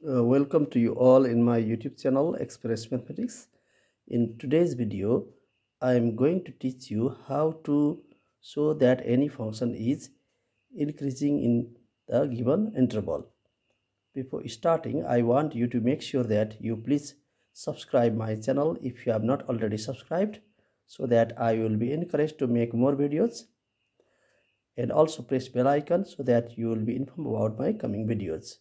Welcome to you all in my YouTube channel Express Mathematics. In today's video, I am going to teach you how to show that any function is increasing in the given interval. Before starting, I want you to make sure that you please subscribe my channel if you have not already subscribed, so that I will be encouraged to make more videos, and also press bell icon so that you will be informed about my coming videos.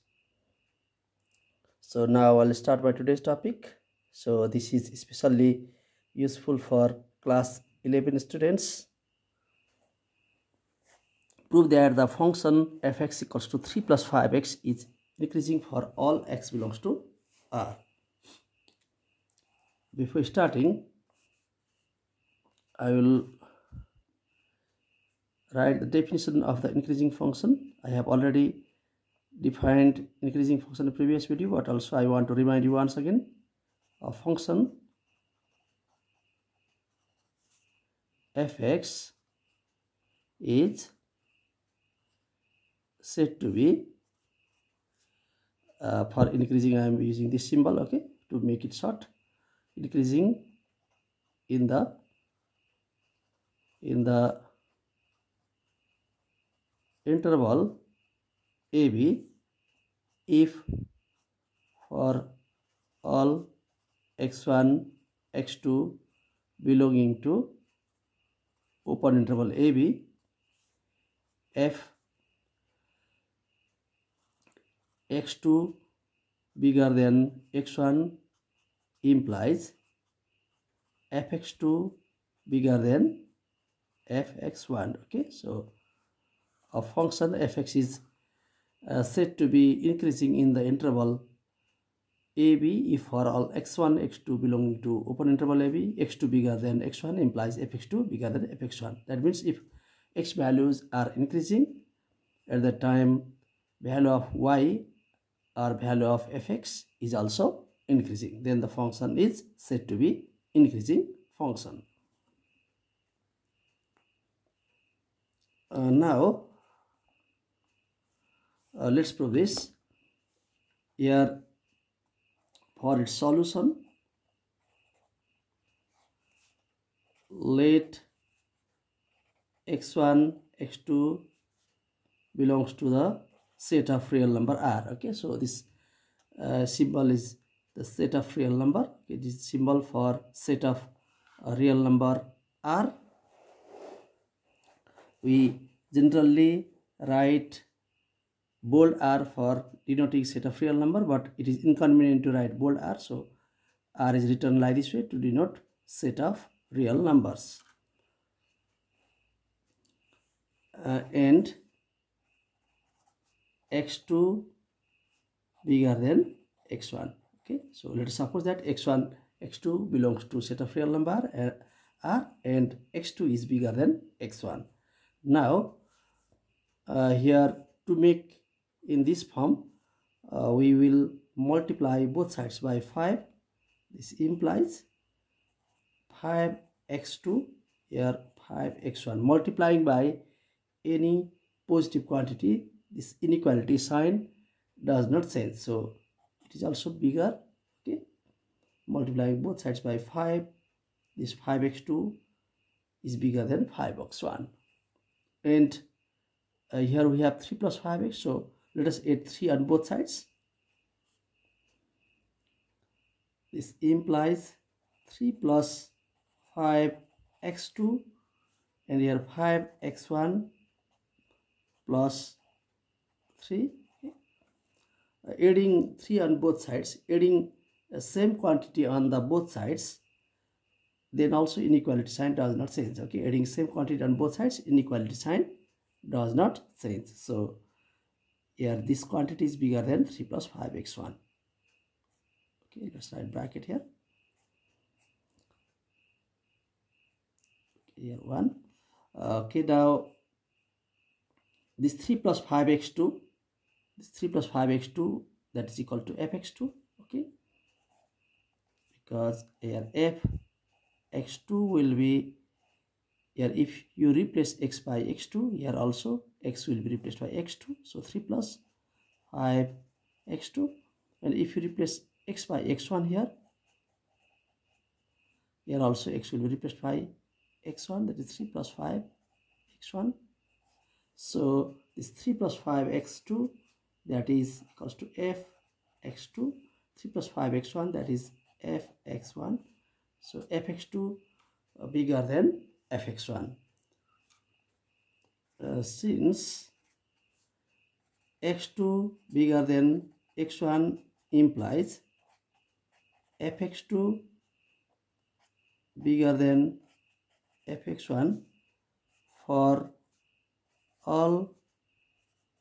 So now I'll start my today's topic. So this is especially useful for class 11 students. Prove that the function fx equals to 3 plus 5x is increasing for all x belongs to R. Before starting, I will write the definition of the increasing function. I have already defined increasing function in the previous video, but also I want to remind you once again. A function fx is said to be for increasing, I am using this symbol, okay, to make it short, increasing in the interval AB if for all x1 x2 belonging to open interval AB, f x2 bigger than x1 implies fx2 bigger than fx1. Okay, so a function fx is said to be increasing in the interval AB if for all x1 x2 belonging to open interval AB, x2 bigger than x1 implies fx2 bigger than fx1. That means if x values are increasing, at the time value of y or value of fx is also increasing, then the function is said to be increasing function. Now let's prove this. Here for its solution, let x1 x2 belongs to the set of real number R. Okay, so this symbol is the set of real number. Okay, this is symbol for set of real number R. We generally write bold R for denoting set of real number, but it is inconvenient to write bold R, so R is written like this way to denote set of real numbers. And x2 bigger than x1. Okay, so let us suppose that x1 x2 belongs to set of real number R and x2 is bigger than x1. Now here to make in this form, we will multiply both sides by 5. This implies 5x2 here 5x1. Multiplying by any positive quantity, this inequality sign does not change, so it is also bigger. Okay, multiplying both sides by 5, this 5x2 is bigger than 5x1. And here we have 3 plus 5x, so let us add 3 on both sides. This implies 3 plus 5x2, and here 5x1 plus 3. Adding 3 on both sides, adding the same quantity on the both sides, then also inequality sign does not change. Okay, adding same quantity on both sides, inequality sign does not change. So here this quantity is bigger than 3 plus 5x1. Okay, let's write bracket here. Okay, here 1. Okay, now this 3 plus 5x2, this 3 plus 5x2, that is equal to fx2. Okay, because here fx2 will be, here if you replace x by x2, here also x will be replaced by x2, so 3 plus 5x2, And if you replace x by x1 here also x will be replaced by x1, that is 3 plus 5 x1. So this 3 plus 5 x2, that is equals to f x2. 3 plus 5 x1, that is f x1. So f x2 bigger than f x1. Since x2 bigger than x1 implies fx2 bigger than fx1 for all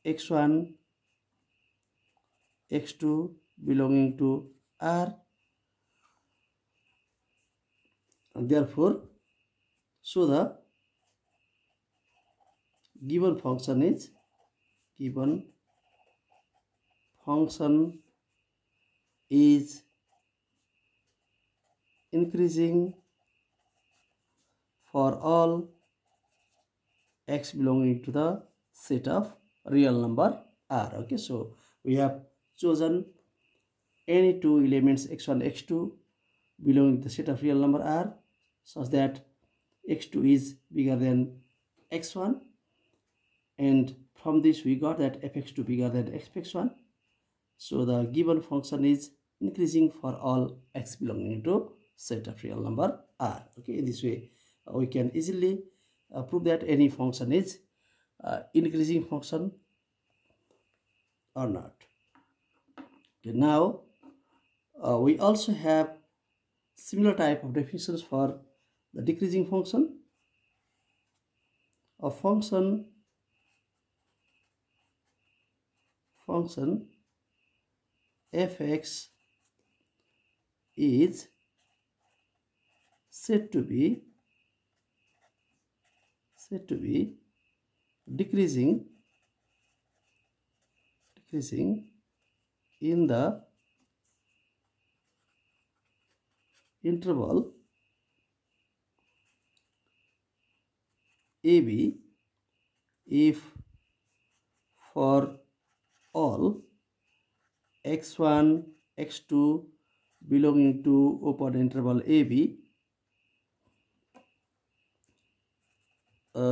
x1 x2 belonging to R, and therefore so the given function is increasing for all x belonging to the set of real number R. Okay, so we have chosen any two elements x1 x2 belonging to the set of real number R such that x2 is bigger than x1, and from this we got that fx2 bigger than fx1. So the given function is increasing for all x belonging to set of real number R. Okay, in this way we can easily prove that any function is increasing function or not. Okay, now we also have similar type of definitions for the decreasing function. A function fx is said to be decreasing in the interval AB if for all x1 x2 belonging to open interval AB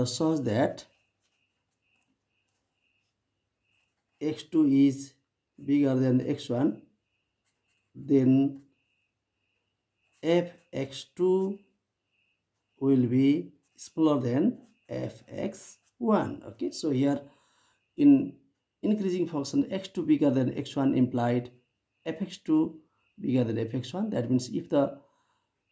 such that x2 is bigger than x1, then fx2 will be smaller than fx1. Okay, so here in increasing function x2 bigger than x1 implied fx2 bigger than fx1. That means if the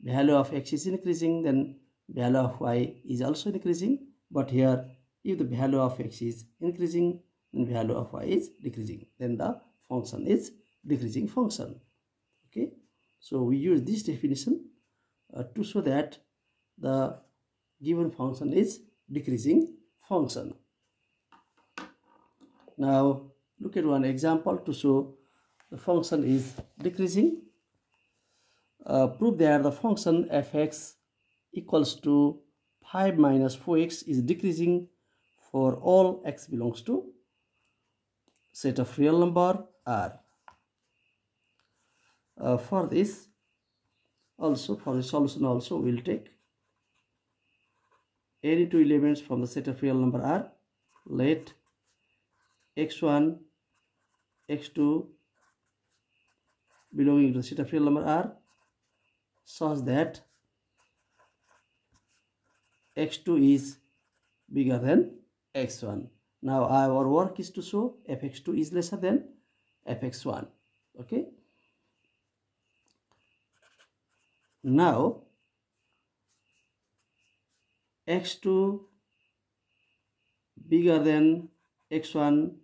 value of x is increasing, then value of y is also increasing. But here if the value of x is increasing, then value of y is decreasing, then the function is decreasing function. Okay, so we use this definition to show that the given function is decreasing function. Now look at one example to show the function is decreasing. Prove that the function fx equals to 5 minus 4x is decreasing for all x belongs to set of real number R. For the solution also we will take any two elements from the set of real number R. Let x1 x2 belonging to the set of real number R such that x2 is bigger than x1. Now our work is to show fx2 is lesser than fx1. Okay, now x2 bigger than x1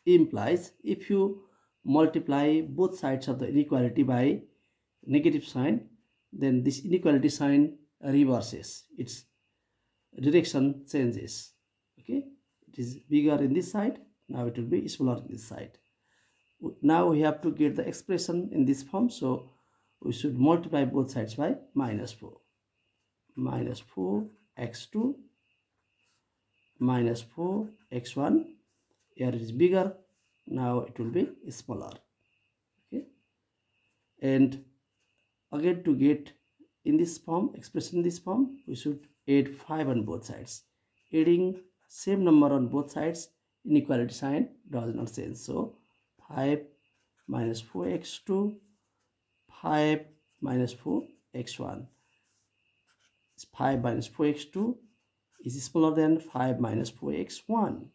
implies if you multiply both sides of the inequality by negative sign, then this inequality sign reverses, its direction changes. Okay, it is bigger in this side, now it will be smaller in this side. Now we have to get the expression in this form, so we should multiply both sides by minus 4 x2 minus 4 x1. Here it is bigger, now it will be smaller. And again, to get in this form, expression in this form, we should add 5 on both sides. Adding same number on both sides, inequality sign does not change. So 5 minus 4x2, 5 minus 4x1. 5 minus 4x2 is smaller than 5 minus 4x1.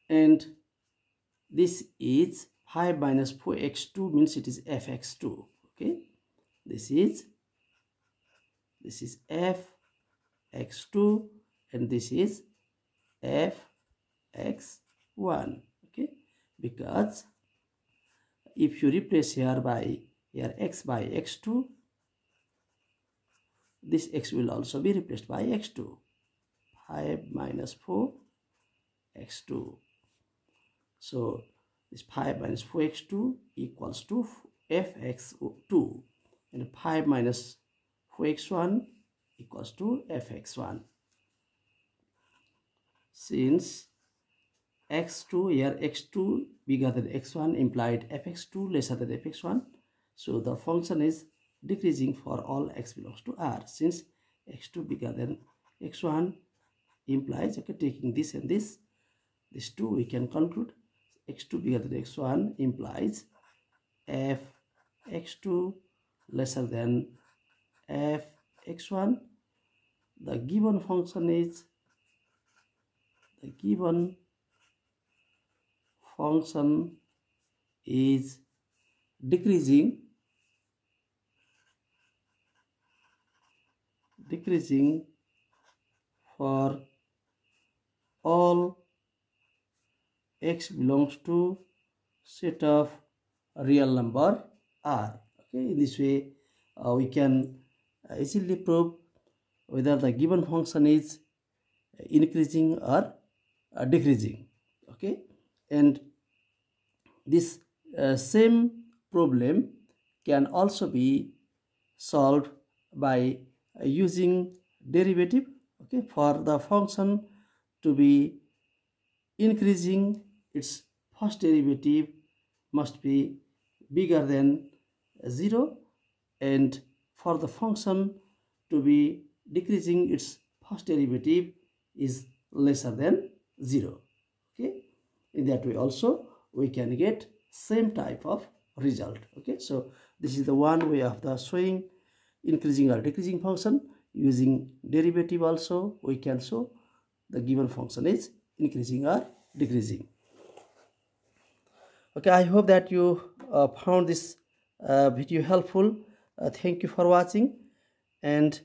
And this is 5 minus 4x2 means it is fx2. Okay, this is fx2 and this is fx1. Okay, because if you replace here x by x2, this x will also be replaced by x2. 5 minus 4 x2. So this 5 minus 4x2 equals to fx2, and 5 minus 4x1 equals to fx1. Since x2 here, x2 bigger than x1 implied fx2 lesser than fx1, so the function is decreasing for all x belongs to R. Since x2 bigger than x1 implies, okay, taking this and this 2, we can conclude x2 bigger than x1 implies fx2 lesser than fx1. The given function is decreasing for all x belongs to set of real number R. Okay, in this way we can easily prove whether the given function is increasing or decreasing. Okay, and this same problem can also be solved by using derivative. Okay, for the function to be increasing, its first derivative must be bigger than 0, and for the function to be decreasing, its first derivative is lesser than 0. Okay, in that way also we can get same type of result. Okay, so this is the one way of the showing increasing or decreasing function. Using derivative also we can show the given function is increasing or decreasing. Okay, I hope that you found this video helpful. Thank you for watching. And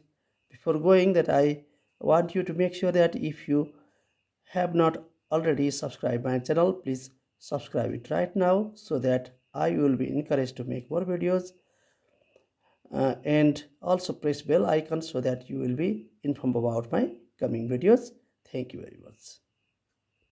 before going, that I want you to make sure that if you have not already subscribed my channel, please subscribe it right now, so that I will be encouraged to make more videos. And also press bell icon so that you will be informed about my coming videos. Thank you very much.